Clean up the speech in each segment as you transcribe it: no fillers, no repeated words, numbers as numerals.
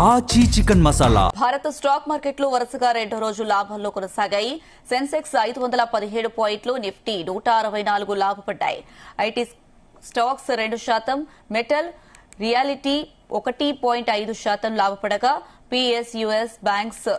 ఆచి చికెన్ మసాలా. భారత స్టాక్ మార్కెట్లు వరుసగా రెండో రోజు లాభంలో కొనసాగాయి. సెన్సెక్స్ 517 పాయింట్లు, నిఫ్టీ 164 లాభపడ్డాయి. ఐటీ స్టాక్స్ 2%, మెటల్, రియాలిటీ 1.5% లాభపడగా PSUs, banks,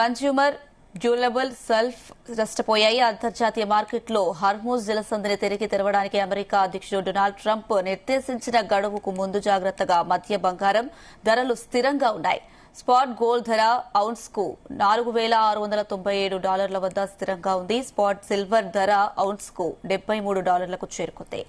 consumer durable, self నష్టపోయాయి. అంతర్జాతీయ మార్కెట్లో హార్మూజ్ జలసంధిని తిరిగి తెరవడానికి అమెరికా అధ్యక్షుడు డొనాల్డ్ ట్రంప్ నిర్దేశించిన గడువుకు ముందు జాగ్రత్తగా మధ్య బంగారం ధరలు స్థిరంగా ఉన్నాయి. స్పాట్ గోల్డ్ ధర ఔన్స్ కు $4,697 వద్ద స్థిరంగా ఉంది. స్పాట్ సిల్వర్ ధర ఔన్స్ కు $73 చేరుకుంది.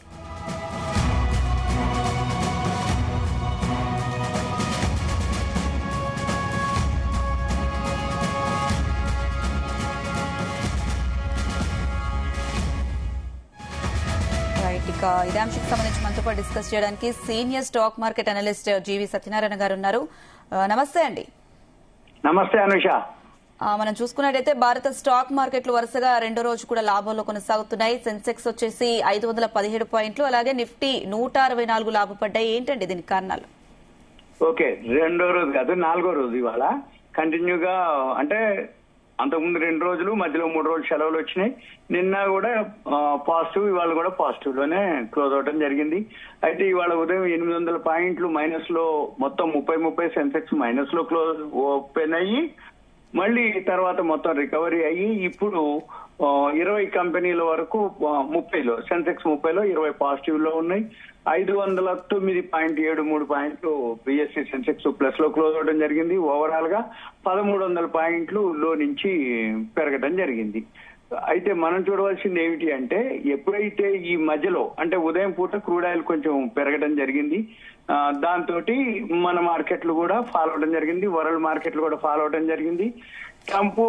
ఇక ఇదే అంశానికి సంబంధించి మనతో పాటు డిస్కస్ చేయడానికి సీనియర్ స్టాక్ మార్కెట్ అనలిస్ట్ జీవి సత్యనారాయణ గారు ఉన్నారు. నమస్తే అండి. నమస్తే అనుష. మనం చూసుకున్నట్టయితే భారత స్టాక్ మార్కెట్లు వరుసగా రెండో రోజు కూడా లాభంలో కొనసాగుతున్నాయి. సెన్సెక్స్ వచ్చేసి 517 పాయింట్లు, అలాగే నిఫ్టీ 164 లాభపడ్డాయి. ఏంటండి దీనికి కారణాలు? ఓకే, రెండో రోజు కాదు, నాలుగో రోజు ఇవాళ కంటిన్యూగా. అంటే అంతకుముందు 2 రోజులు, మధ్యలో 3 రోజులు సెలవులు వచ్చినాయి. నిన్న కూడా పాజిటివ్, ఇవాళ కూడా పాజిటివ్ లోనే క్లోజ్ అవడం జరిగింది. అయితే ఇవాళ ఉదయం 800 పాయింట్లు మైనస్ లో, మొత్తం 30 సెన్సెక్స్ మైనస్ లో క్లోజ్ ఓపెన్ అయ్యి మళ్ళీ తర్వాత మొత్తం రికవరీ అయ్యి ఇప్పుడు 20 కంపెనీల వరకు 30లో, సెన్సెక్స్ 30లో 20 పాజిటివ్ లో ఉన్నాయి. 509.73 పాయింట్లు బిఎస్సి సెన్సెక్స్ ప్లస్ లో క్లోజ్ అవడం జరిగింది. ఓవరాల్ గా 1300 పాయింట్లు లో నుంచి పెరగడం జరిగింది. అయితే మనం చూడవలసింది ఏమిటి అంటే, ఎప్పుడైతే ఈ మధ్యలో అంటే ఉదయం పూట క్రూడ్ ఆయిల్ కొంచెం పెరగడం జరిగింది, దాంతో మన మార్కెట్లు కూడా ఫాలో అవడం జరిగింది, వరల్డ్ మార్కెట్లు కూడా ఫాలో అవడం జరిగింది. ట్రంప్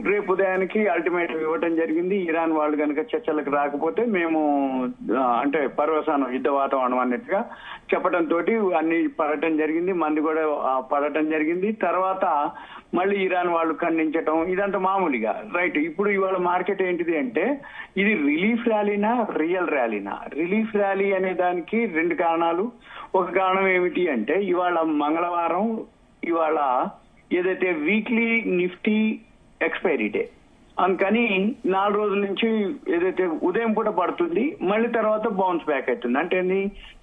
రేపు ఉదయానికి అల్టిమేటం ఇవ్వడం జరిగింది. ఇరాన్ వాళ్ళు కనుక చర్చలకు రాకపోతే మేము అంటే పర్వసానం, యుద్ధ వాతావరణం అన్నట్టుగా చెప్పడంతో అన్ని పడటం జరిగింది, మంది కూడా పడటం జరిగింది. తర్వాత మళ్ళీ ఇరాన్ వాళ్ళు ఖండించటం, ఇదంతా మామూలుగా రైట్. ఇప్పుడు ఇవాళ మార్కెట్ ఏంటిది అంటే, ఇది రిలీఫ్ ర్యాలీనా రియల్ ర్యాలీనా? రిలీఫ్ ర్యాలీ అనే దానికి 2 కారణాలు. ఒక కారణం ఏమిటి అంటే, ఇవాళ మంగళవారం, ఇవాళ ఏదైతే వీక్లీ నిఫ్టీ ఎక్స్పైరీ డే, అందుకని 4 రోజుల నుంచి ఏదైతే ఉదయం పూట పడుతుంది, మళ్ళీ తర్వాత బౌన్స్ బ్యాక్ అవుతుంది. అంటే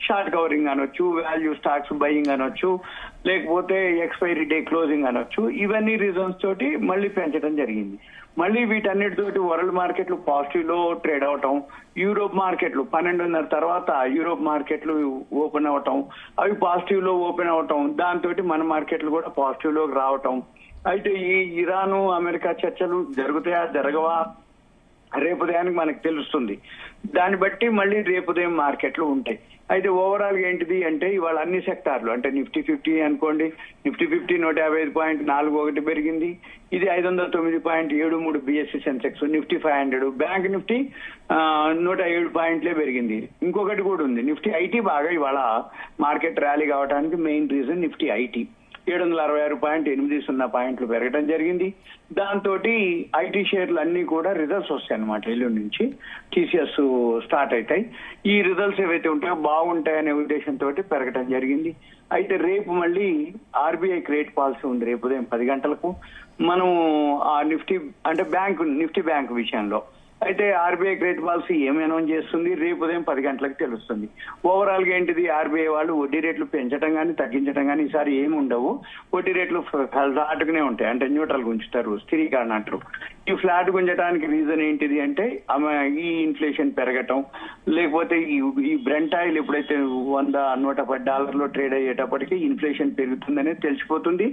షార్ట్ కవరింగ్ అనొచ్చు, వాల్యూ స్టాక్స్ బయింగ్ అనొచ్చు, లేకపోతే ఎక్స్పైరీ డే క్లోజింగ్ అనొచ్చు. ఇవన్నీ రీజన్స్ తోటి మళ్ళీ పెంచడం జరిగింది. మళ్ళీ వీటన్నిటితోటి వరల్డ్ మార్కెట్లు పాజిటివ్ లో ట్రేడ్ అవటం, యూరోప్ మార్కెట్లు 12:30 తర్వాత యూరోప్ మార్కెట్లు ఓపెన్ అవటం, అవి పాజిటివ్ లో ఓపెన్ అవటం, దాంతో మన మార్కెట్లు కూడా పాజిటివ్ లోకి రావటం. అయితే ఈ ఇరాను అమెరికా చర్చలు జరుగుతాయా జరగవా రేపు ఉదయానికి మనకు తెలుస్తుంది. దాన్ని బట్టి మళ్ళీ రేపు ఉదయం మార్కెట్లు ఉంటాయి. అయితే ఓవరాల్ ఏంటిది అంటే, ఇవాళ అన్ని సెక్టార్లు అంటే నిఫ్టీ 50 అనుకోండి, నిఫ్టీ 50 155.41 పెరిగింది. ఇది 509.73 BSc Sensex, Nifty 500, bank Nifty 107 పాయింట్లే పెరిగింది. ఇంకొకటి కూడా ఉంది, నిఫ్టీ ఐటీ బాగా ఇవాళ మార్కెట్ ర్యాలీ కావడానికి మెయిన్ రీజన్ నిఫ్టీ ఐటీ 766.80 పాయింట్లు పెరగడం జరిగింది. దాంతో ఐటీ షేర్లు అన్ని కూడా రిజల్ట్స్ వస్తాయి అన్నమాట. ఎల్లుండి నుంచి టీసీఎస్ స్టార్ట్ అవుతాయి. ఈ రిజల్ట్స్ ఏవైతే ఉంటాయో బాగుంటాయనే ఉద్దేశంతో పెరగడం జరిగింది. అయితే రేపు మళ్ళీ ఆర్బీఐ క్రెడిట్ పాలసీ ఉంది, రేపు ఉదయం 10 గంటలకు. మనం ఆ నిఫ్టీ అంటే నిఫ్టీ బ్యాంక్ విషయంలో అయితే ఆర్బీఐ క్రెడిట్ పాలసీ ఏమి అనౌన్స్ చేస్తుంది రేపు ఉదయం 10 గంటలకు తెలుస్తుంది. ఓవరాల్ గా ఏంటిది, ఆర్బీఐ వాళ్ళు వడ్డీ రేట్లు పెంచడం కానీ తగ్గించడం కానీ ఈసారి ఏమి ఉండవు. వడ్డీ రేట్లు ఫ్లాట్గానే ఉంటాయి, అంటే న్యూట్రల్ గా ఉంచుతారు, స్థిరీకరణ అంటారు. ఈ ఫ్లాట్ గుంజడానికి రీజన్ ఏంటిది అంటే, ఈ ఇన్ఫ్లేషన్ పెరగటం, లేకపోతే ఈ బ్రెంట్ ఆయిల్ ఎప్పుడైతే $110 ట్రేడ్ అయ్యేటప్పటికీ ఇన్ఫ్లేషన్ పెరుగుతుందనేది తెలిసిపోతుంది.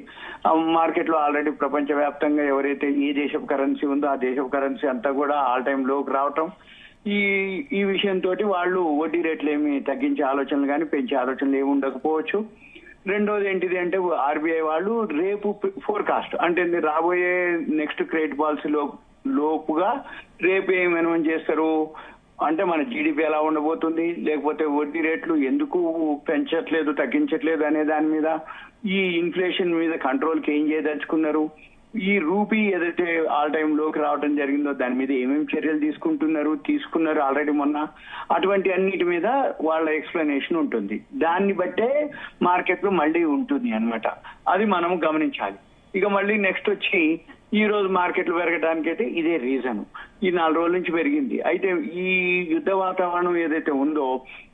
మార్కెట్ లో ఆల్రెడీ ప్రపంచవ్యాప్తంగా ఎవరైతే ఏ దేశపు కరెన్సీ ఉందో ఆ దేశపు కరెన్సీ అంతా కూడా ఆల్ టైమ్ లోకి రావటం, ఈ విషయంతో వాళ్ళు వడ్డీ రేట్లు ఏమి తగ్గించే ఆలోచనలు కానీ పెంచే ఆలోచనలు ఏమి ఉండకపోవచ్చు. రెండోది ఏంటిది అంటే, ఆర్బీఐ వాళ్ళు రేపు ఫోర్కాస్ట్ అంటే రాబోయే నెక్స్ట్ క్రెడిట్ పాలసీ లోపుగా రేపు ఏమి అనౌన్స్ చేస్తారు అంటే, మన జీడిపి ఎలా ఉండబోతుంది, లేకపోతే వడ్డీ రేట్లు ఎందుకు పెంచట్లేదు తగ్గించట్లేదు అనే దాని మీద, ఈ ఇన్ఫ్లేషన్ మీద కంట్రోల్కి ఏం చేయదలుచుకున్నారు, ఈ రూపీ ఏదైతే ఆల్ టైమ్ లోకి రావడం జరిగిందో దాని మీద ఏమేమి చర్యలు తీసుకున్నారు ఆల్రెడీ మొన్న, అటువంటి అన్నిటి మీద వాళ్ళ ఎక్స్ప్లెనేషన్ ఉంటుంది. దాన్ని బట్టే మార్కెట్ లో మళ్ళీ ఉంటుంది అన్నమాట. అది మనం గమనించాలి. ఇక మళ్ళీ నెక్స్ట్ వచ్చి ఈ రోజు మార్కెట్లు పెరగడానికి అయితే ఇదే రీజన్. ఈ 4 రోజుల నుంచి పెరిగింది. అయితే ఈ యుద్ధ వాతావరణం ఏదైతే ఉందో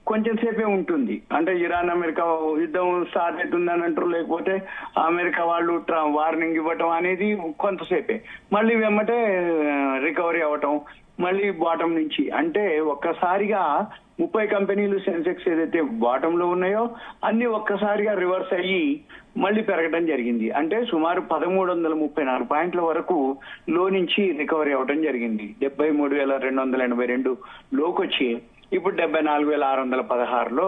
కొంచెం సేపే ఉంటుంది. అంటే ఇరాన్ అమెరికా యుద్ధం స్టార్ట్ అవుతుందని అంటారు, లేకపోతే అమెరికా వాళ్ళు వార్నింగ్ ఇవ్వటం అనేది కొంతసేపే, మళ్ళీ వెమ్మటే రికవరీ అవ్వటం, మళ్ళీ బాటం నుంచి. అంటే ఒక్కసారిగా 30 కంపెనీలు సెన్సెక్స్ ఏదైతే బాటం లో ఉన్నాయో అన్ని ఒక్కసారిగా రివర్స్ అయ్యి మళ్ళీ పెరగడం జరిగింది. అంటే సుమారు 1334 పాయింట్ల వరకు లో నుంచి రికవరీ అవడం జరిగింది. 73,282 లోకొచ్చి ఇప్పుడు 74,616లో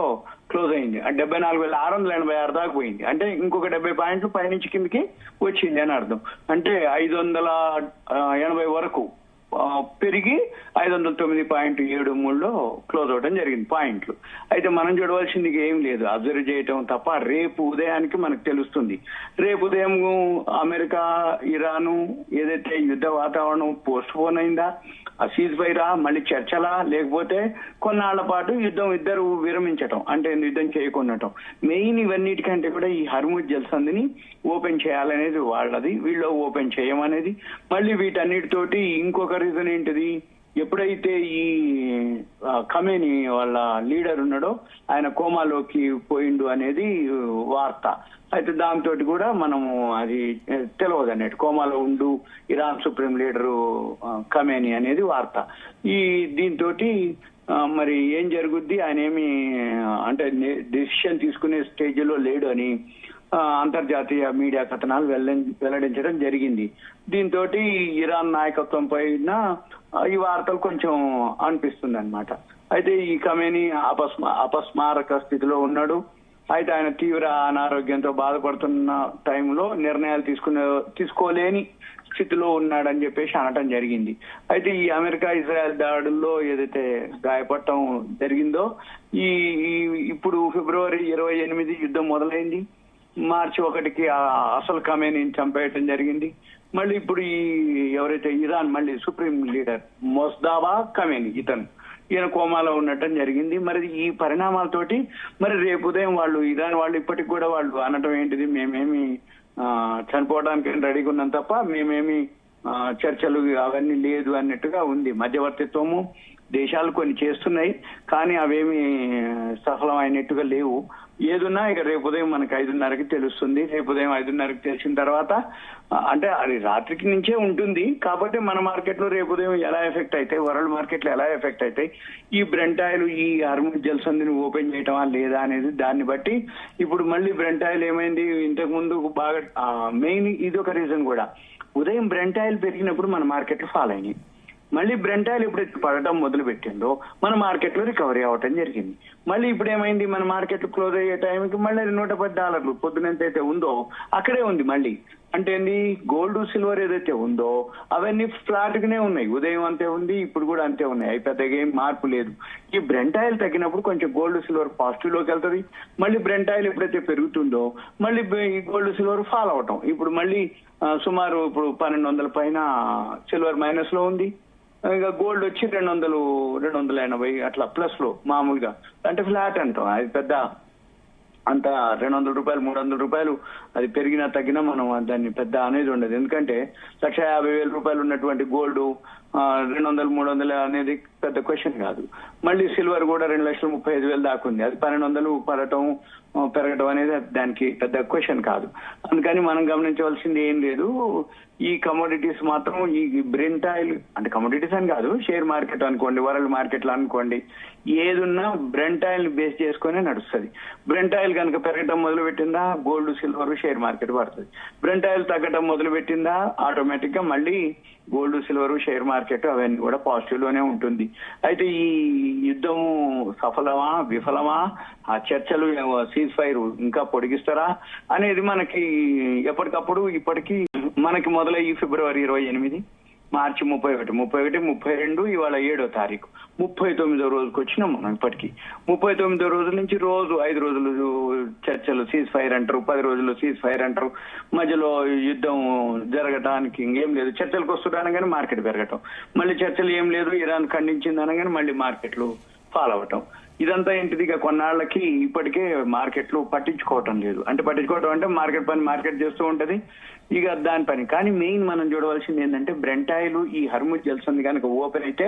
క్లోజ్ అయింది. 74,686 దాకా పోయింది. అంటే ఇంకొక 70 పాయింట్లు పైనుంచి కిందకి వచ్చింది అని అర్థం. అంటే 580 వరకు పెరిగి 509.73లో క్లోజ్ అవడం జరిగింది పాయింట్లు. అయితే మనం చూడవలసింది ఏం లేదు, అబ్జర్వ్ చేయటం తప్ప. రేపు ఉదయానికి మనకు తెలుస్తుంది. రేపు ఉదయం అమెరికా ఇరాను ఏదైతే యుద్ధ వాతావరణం పోస్ట్ పోన్ అయిందా, సీజ్ ఫైరా, మళ్ళీ చర్చలా, లేకపోతే కొన్నాళ్ల పాటు ఇద్దరు విరమించటం, అంటే యుద్ధం చేయకుండటం. మెయిన్ ఇవన్నిటికంటే కూడా ఈ హర్ముజ్ జల్సంధిని ఓపెన్ చేయాలనేది వాళ్ళది, వీళ్ళు ఓపెన్ చేయమనేది. మళ్ళీ వీటన్నిటితోటి ఇంకొక రీజన్ ఏంటిది, ఎప్పుడైతే ఈ ఖమేని వాళ్ళ లీడర్ ఉన్నాడో ఆయన కోమాలోకి పోయిండు అనేది వార్త. అయితే దాంతో కూడా మనము అది తెలియదు అన్నట్టు, కోమాలో ఉండు ఇరాన్ సుప్రీం లీడరు ఖమేని అనేది వార్త. ఈ దీంతో మరి ఏం జరుగుద్ది, ఆయన ఏమి అంటే డెసిషన్ తీసుకునే స్టేజ్లో లేడు అని అంతర్జాతీయ మీడియా కథనాలు వెల్లడించడం జరిగింది. దీంతో ఇరాన్ నాయకత్వం పైన ఈ వార్తలు కొంచెం అనిపిస్తుంది అన్నమాట. అయితే ఈ ఖమేని అపస్మారక స్థితిలో ఉన్నాడు. అయితే ఆయన తీవ్ర అనారోగ్యంతో బాధపడుతున్న టైంలో నిర్ణయాలు తీసుకోలేని స్థితిలో ఉన్నాడని చెప్పేసి అనటం జరిగింది. అయితే ఈ అమెరికా ఇజ్రాయెల్ దాడుల్లో ఏదైతే గాయపడటం జరిగిందో ఇప్పుడు ఫిబ్రవరి 28 యుద్ధం మొదలైంది. మార్చి 1కి అసలు ఖమేనీని చంపేయటం జరిగింది. మళ్ళీ ఇప్పుడు ఎవరైతే ఇరాన్ మళ్ళీ సుప్రీం లీడర్ మొజ్తబా ఖమేని ఈయన కోమాలో ఉండటం జరిగింది. మరి ఈ పరిణామాలతోటి మరి రేపు ఉదయం ఇరాన్ వాళ్ళు ఇప్పటికి కూడా వాళ్ళు అనటం ఏంటిది, మేమేమి చనిపోవడానికి రెడీగా ఉన్నాం తప్ప మేమేమి చర్చలు అవన్నీ లేదు అన్నట్టుగా ఉంది. మధ్యవర్తిత్వము దేశాలు కొన్ని చేస్తున్నాయి, కానీ అవేమి సఫలం అయినట్టుగా లేవు. ఏదున్నా ఇక రేపు ఉదయం మనకి 5:30కి తెలుస్తుంది. రేపు ఉదయం 5:30కి తెలిసిన తర్వాత అంటే అది రాత్రికి నుంచే ఉంటుంది కాబట్టి మన మార్కెట్లో రేపు ఉదయం ఎలా ఎఫెక్ట్ అవుతాయి, వరల్డ్ మార్కెట్లో ఎలా ఎఫెక్ట్ అవుతాయి, ఈ బ్రెంట్ ఆయిల్ ఈ హర్ముజ్ జల్సంధిని ఓపెన్ చేయటమా లేదా అనేది దాన్ని బట్టి. ఇప్పుడు మళ్ళీ బ్రెంట్ ఆయిల్ ఏమైంది, ఇంతకు ముందు బాగా మెయిన్ ఇది ఒక రీజన్ కూడా, ఉదయం బ్రెంట్ ఆయిల్ పెరిగినప్పుడు మన మార్కెట్లు ఫాల్ అయినాయి. మళ్ళీ బ్రెంట్ ఆయిల్ ఎప్పుడైతే పడటం మొదలు పెట్టిందో మన మార్కెట్ లో రికవరీ అవటం జరిగింది. మళ్ళీ ఇప్పుడు ఏమైంది, మన మార్కెట్ క్లోజ్ అయ్యే టైంకి మళ్ళీ $110 పొద్దునంత అయితే ఉందో అక్కడే ఉంది మళ్ళీ. అంటే ఏంది, గోల్డ్ సిల్వర్ ఏదైతే ఉందో అవన్నీ ఫ్లాట్ గానే ఉన్నాయి. ఉదయం అంతే ఉంది, ఇప్పుడు కూడా అంతే ఉన్నాయి. అవి పెద్దగా ఏం మార్పు లేదు. ఈ బ్రెంట్ ఆయిల్ తగ్గినప్పుడు కొంచెం గోల్డ్ సిల్వర్ పాజిటివ్ లోకి వెళ్తుంది. మళ్ళీ బ్రెంట్ ఆయిల్ ఎప్పుడైతే పెరుగుతుందో మళ్ళీ గోల్డ్ సిల్వర్ ఫాల్ అవటం. ఇప్పుడు మళ్ళీ సుమారు ఇప్పుడు 1200 పైన సిల్వర్ మైనస్ లో ఉంది. ఇంకా గోల్డ్ వచ్చి 280 అట్లా ప్లస్ లో మామూలుగా, అంటే ఫ్లాట్ అంటాం. అది పెద్ద అంత $200 $300 అది పెరిగినా తగ్గినా మనం దాన్ని పెద్ద అనేది ఉండదు. ఎందుకంటే $150,000 ఉన్నటువంటి గోల్డ్ 200 300 అనేది పెద్ద క్వశ్చన్ కాదు. మళ్ళీ సిల్వర్ కూడా 2,35,000 దాకా ఉంది. అది 1200 పెరగడం అనేది దానికి పెద్ద క్వశ్చన్ కాదు. అందుకని మనం గమనించవలసింది ఏం లేదు. ఈ కమోడిటీస్ మాత్రం ఈ బ్రెంట్ ఆయిల్ అంటే కమోడిటీస్ అని కాదు, షేర్ మార్కెట్ అనుకోండి, వరల్డ్ మార్కెట్ లో అనుకోండి, ఏదున్నా బ్రెంట్ ఆయిల్ బేస్ చేసుకునే నడుస్తుంది. బ్రెంట్ ఆయిల్ కనుక పెరగడం మొదలు పెట్టిందా గోల్డ్ సిల్వర్ షేర్ మార్కెట్ పడుతుంది. బ్రెంట్ ఆయిల్ తగ్గడం మొదలు పెట్టిందా ఆటోమేటిక్ గా మళ్ళీ గోల్డ్ సిల్వర్ షేర్ మార్కెట్ అవన్నీ కూడా పాజిటివ్ లోనే ఉంటుంది. అయితే ఈ యుద్ధము సఫలమా విఫలమా, ఆ చర్చలు సీజ్ ఫైర్ ఇంకా పొడిగిస్తారా అనేది మనకి ఎప్పటికప్పుడు ఇప్పటికీ మనకి మొదలయ్యి ఫిబ్రవరి 28 మార్చి 31, 32, ఇవాళ 7వ తారీఖు, 39వ రోజుకి వచ్చినాం మనం. ఇప్పటికీ 39వ రోజు నుంచి రోజు 5 రోజులు చర్చలు, సీజ్ ఫైర్ అంటారు, 10 రోజులు సీజ్ ఫైర్ అంటారు, మధ్యలో యుద్ధం జరగడానికి ఇంకేం లేదు, చర్చలకు వస్తున్నాను కానీ మార్కెట్ పెరగటం, మళ్ళీ చర్చలు ఏం లేదు, ఇరాన్ ఖండించింది అనగానే మళ్ళీ మార్కెట్లు ఫాల్ అవటం. ఇదంతా ఏంటిది, ఇక కొన్నాళ్ళకి ఇప్పటికే మార్కెట్లు పట్టించుకోవటం లేదు. అంటే పట్టించుకోవటం అంటే మార్కెట్ పని మార్కెట్ చేస్తూ ఉంటది, ఇక దాని పని. కానీ మెయిన్ మనం చూడవలసింది ఏంటంటే బ్రెంట్ ఆయిల్ ఈ హర్ముజ్ జల్సంది కనుక ఓపెన్ అయితే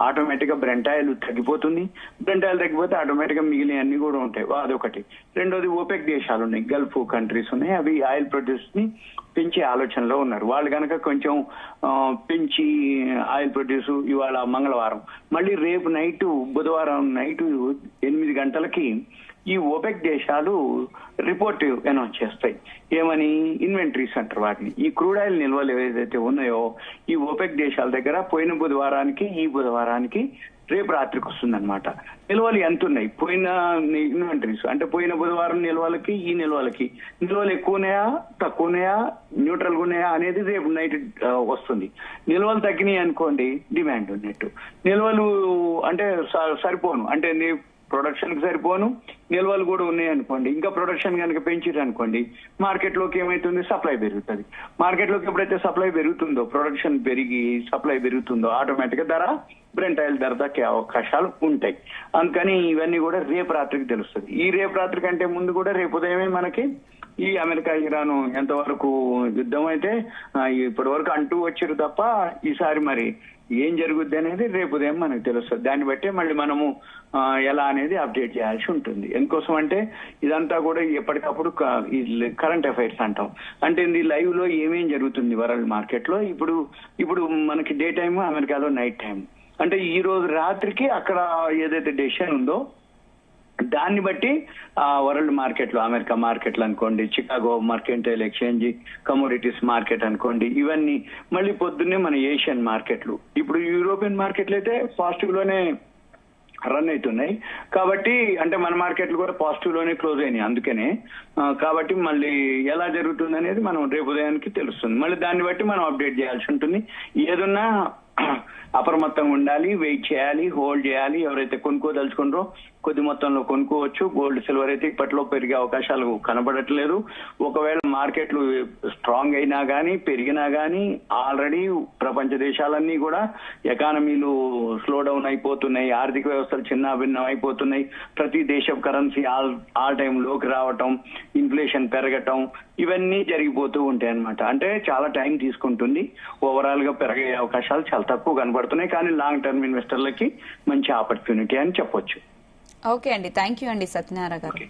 ఆటోమేటిక్ గా బ్రెంట్ ఆయిల్ తగ్గిపోతుంది. బ్రెంట్ ఆయిల్ తగ్గిపోతే ఆటోమేటిక్ గా మిగిలిన అన్ని కూడా ఉంటాయి, అదొకటి. రెండోది ఓపెక్ దేశాలు ఉన్నాయి, గల్ఫ్ కంట్రీస్ ఉన్నాయి, అవి ఆయిల్ ప్రొడ్యూస్ ని పెంచే ఆలోచనలో ఉన్నారు. వాళ్ళు కనుక కొంచెం పెంచి ఆయిల్ ప్రొడ్యూస్ ఇవాళ మంగళవారం, మళ్ళీ రేపు నైట్ బుధవారం నైట్ 8 గంటలకి ఈ ఓపెక్ దేశాలు రిపోర్ట్ అనౌన్స్ చేస్తాయి. ఏమని? ఇన్వెంటరీస్ అంటారు వాటిని. ఈ క్రూడ్ ఆయిల్ నిల్వలు ఏవైతే ఉన్నాయో ఈ ఓపెక్ దేశాల దగ్గర పోయిన బుధవారానికి ఈ బుధవారానికి రేపు రాత్రికి వస్తుందన్నమాట. నిల్వలు ఎంత ఉన్నాయి, పోయిన ఇన్వెంటరీస్ అంటే పోయిన బుధవారం నిల్వలకి ఈ నిల్వలకి నిల్వలు ఎక్కువన్నాయా తక్కువన్నాయా న్యూట్రల్గా ఉన్నాయా అనేది రేపు నైట్ వస్తుంది. నిల్వలు తగ్గినాయి అనుకోండి డిమాండ్ ఉన్నట్టు, నిల్వలు అంటే సరిపోను అంటే ప్రొడక్షన్ కి సరిపోను, నిల్వలు కూడా ఉన్నాయి అనుకోండి, ఇంకా ప్రొడక్షన్ కనుక పెంచారు అనుకోండి మార్కెట్ లోకి ఏమైతుంది, సప్లై పెరుగుతుంది. మార్కెట్ లోకి ఎప్పుడైతే సప్లై పెరుగుతుందో, ప్రొడక్షన్ పెరిగి సప్లై పెరుగుతుందో ఆటోమేటిక్ గా ధర బ్రెంట్ ఆయిల్ ధర దక్కే అవకాశాలు ఉంటాయి. అందుకని ఇవన్నీ కూడా రేపు రాత్రికి తెలుస్తుంది. ఈ రేపు రాత్రి కంటే ముందు కూడా రేపు ఉదయమే మనకి ఈ అమెరికా ఇరాన్ ఎంతవరకు యుద్ధం అయితే ఇప్పటి వరకు అంటూ వచ్చారు తప్ప ఈసారి మరి ఏం జరుగుద్ది అనేది రేపు ఉదయం మనకు తెలుస్తుంది. దాన్ని బట్టి మళ్ళీ మనము ఎలా అనేది అప్డేట్ చేయాల్సి ఉంటుంది. ఎందుకోసం అంటే ఇదంతా కూడా ఎప్పటికప్పుడు కరెంట్ అఫైర్స్ అంటాం. అంటే ఇది లైవ్ లో ఏమేం జరుగుతుంది వరల్డ్ మార్కెట్ లో. ఇప్పుడు మనకి డే టైమ్, అమెరికాలో నైట్ టైం. అంటే ఈ రోజు రాత్రికి అక్కడ ఏదైతే డెసిషన్ ఉందో దాన్ని బట్టి వరల్డ్ మార్కెట్ లో, అమెరికా మార్కెట్లు అనుకోండి, Chicago mercantile exchange, commodities market అనుకోండి, ఇవన్నీ మళ్ళీ పొద్దున్నే మన ఏషియన్ మార్కెట్లు. ఇప్పుడు యూరోపియన్ మార్కెట్లు అయితే పాజిటివ్ లోనే రన్ అవుతున్నాయి కాబట్టి, అంటే మన మార్కెట్లు కూడా పాజిటివ్ లోనే క్లోజ్ అయినాయి. అందుకనే కాబట్టి మళ్ళీ ఎలా జరుగుతుంది అనేది మనం రేపు ఉదయానికి తెలుస్తుంది. మళ్ళీ దాన్ని బట్టి మనం అప్డేట్ చేయాల్సి ఉంటుంది. ఏదున్నా అప్రమత్తంగా ఉండాలి, వెయిట్ చేయాలి, హోల్డ్ చేయాలి. ఎవరైతే కొనుక్కోదలుచుకుంటారో కొద్ది మొత్తంలో కొనుక్కోవచ్చు. గోల్డ్ సిల్వర్ అయితే ఇప్పట్లో పెరిగే అవకాశాలు కనబడట్లేదు. ఒకవేళ మార్కెట్లు స్ట్రాంగ్ అయినా కానీ పెరిగినా కానీ ఆల్రెడీ ప్రపంచ దేశాలన్నీ కూడా ఎకానమీలు స్లో డౌన్ అయిపోతున్నాయి, ఆర్థిక వ్యవస్థలు చిన్నాభిన్నం అయిపోతున్నాయి. ప్రతి దేశ కరెన్సీ ఆల్ టైం లోకి రావటం, ఇన్ఫ్లేషన్ పెరగటం, ఇవన్నీ జరిగిపోతూ ఉంటాయి అన్నమాట. అంటే చాలా టైం తీసుకుంటుంది. ఓవరాల్ గా పెరిగే అవకాశాలు చాలా తక్కువ కనబడుతున్నాయి. కానీ లాంగ్ టర్మ్ ఇన్వెస్టర్లకి మంచి ఆపర్చునిటీ అని చెప్పొచ్చు. ఓకే అండి, థ్యాంక్ యూ అండి సత్యనారాయణ గారు.